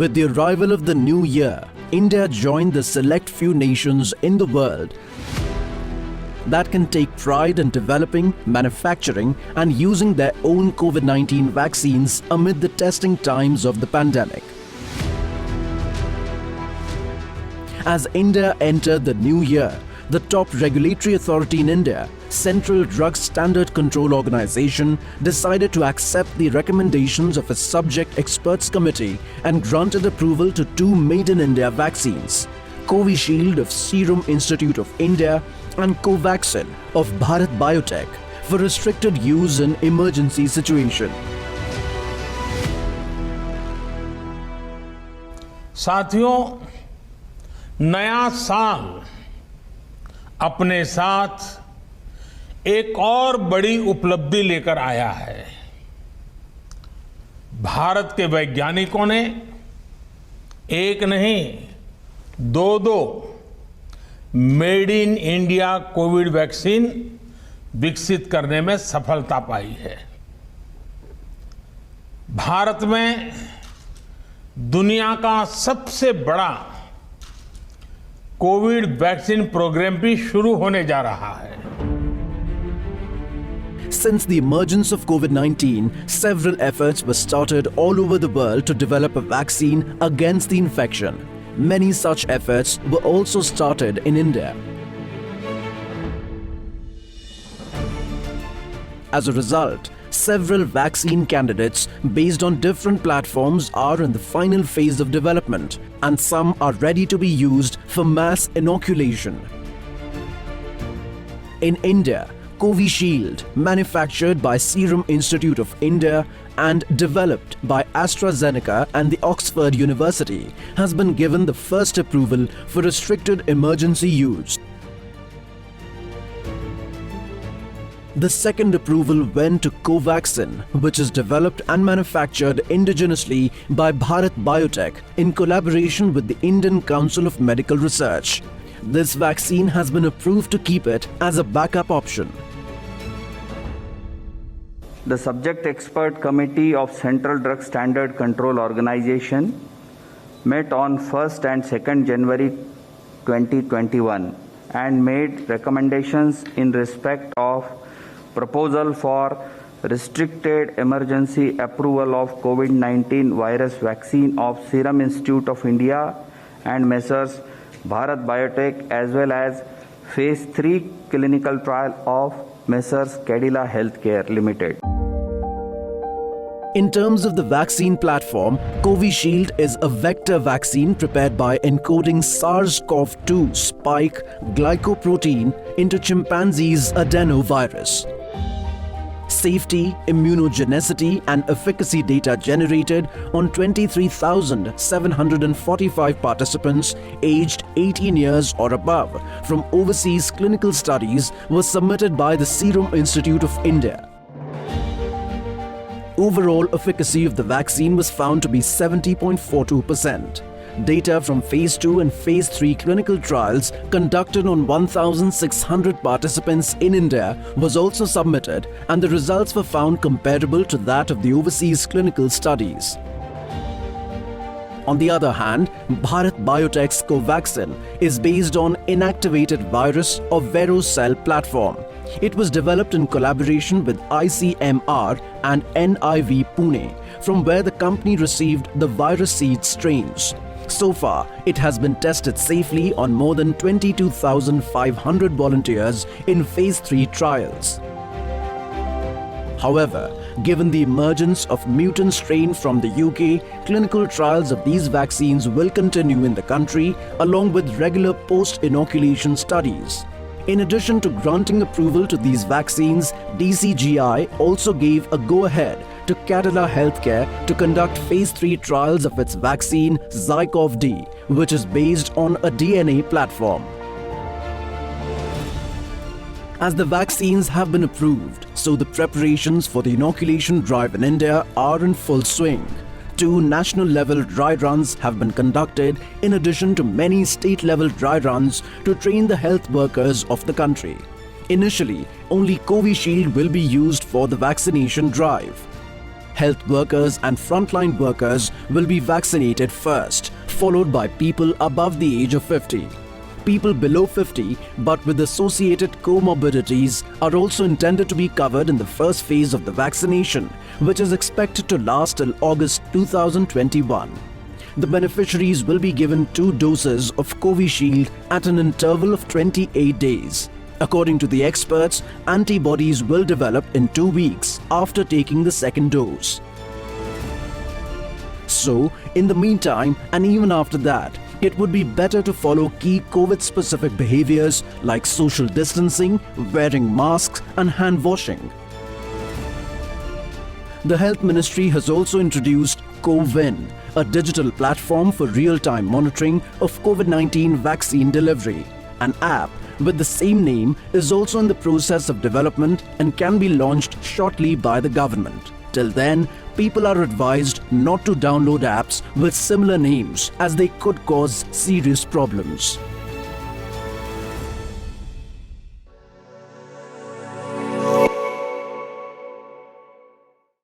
With the arrival of the new year, India joined the select few nations in the world that can take pride in developing, manufacturing and using their own Covid-19 vaccines amid the testing times of the pandemic. As India entered the new year, the top regulatory authority in India, Central Drug Standard Control Organization, decided to accept the recommendations of a subject experts committee and granted approval to two made-in-India vaccines, Covishield of Serum Institute of India and Covaxin of Bharat Biotech, for restricted use in emergency situation. साथियों, नया साल अपने साथ एक और बड़ी उपलब्धि लेकर आया है। भारत के वैज्ञानिकों ने एक नहीं दो made in India Covid vaccine विकसित करने में सफलता पाई है। भारत में दुनिया का सबसे बड़ा कोविड वैक्सीन प्रोग्राम भी शुरू होने जा रहा है। Since the emergence of Covid-19, several efforts were started all over the world to develop a vaccine against the infection. Many such efforts were also started in India. As a result, several vaccine candidates based on different platforms are in the final phase of development, and some are ready to be used for mass inoculation. In India, Covishield, manufactured by Serum Institute of India and developed by AstraZeneca and the Oxford University, has been given the first approval for restricted emergency use. The second approval went to Covaxin, which is developed and manufactured indigenously by Bharat Biotech in collaboration with the Indian Council of Medical Research. This vaccine has been approved to keep it as a backup option. The Subject Expert Committee of Central Drug Standard Control Organization met on 1st and 2nd January 2021 and made recommendations in respect of proposal for restricted emergency approval of COVID-19 virus vaccine of Serum Institute of India and Messrs. Bharat Biotech, as well as Phase 3 clinical trial of Messrs. Cadila Healthcare Limited. In terms of the vaccine platform, Covishield is a vector vaccine prepared by encoding SARS-CoV-2 spike glycoprotein into chimpanzee's adenovirus. Safety, immunogenicity and efficacy data generated on 23,745 participants aged 18 years or above from overseas clinical studies was submitted by the Serum Institute of India. Overall efficacy of the vaccine was found to be 70.42%. Data from Phase 2 and Phase 3 clinical trials conducted on 1,600 participants in India was also submitted, and the results were found comparable to that of the overseas clinical studies. On the other hand, Bharat Biotech's Covaxin is based on inactivated virus or Verocell platform. It was developed in collaboration with ICMR and NIV Pune, from where the company received the virus seed strains. So far, it has been tested safely on more than 22,500 volunteers in Phase 3 trials. However, given the emergence of mutant strain from the UK, clinical trials of these vaccines will continue in the country along with regular post-inoculation studies. In addition to granting approval to these vaccines, DCGI also gave a go-ahead to Cadila Healthcare to conduct Phase 3 trials of its vaccine ZyCoV-D, which is based on a DNA platform. As the vaccines have been approved, so the preparations for the inoculation drive in India are in full swing. 2 national-level dry runs have been conducted in addition to many state-level dry runs to train the health workers of the country. Initially, only Covishield will be used for the vaccination drive. Health workers and frontline workers will be vaccinated first, followed by people above the age of 50. People below 50 but with associated comorbidities are also intended to be covered in the first phase of the vaccination, which is expected to last till August 2021. The beneficiaries will be given 2 doses of Covishield at an interval of 28 days. According to the experts, antibodies will develop in 2 weeks after taking the second dose. So, in the meantime and even after that, it would be better to follow key COVID-specific behaviors like social distancing, wearing masks and hand washing. The Health Ministry has also introduced CoWIN, a digital platform for real-time monitoring of COVID-19 vaccine delivery. An app with the same name is also in the process of development and can be launched shortly by the government. Till then, people are advised not to download apps with similar names as they could cause serious problems.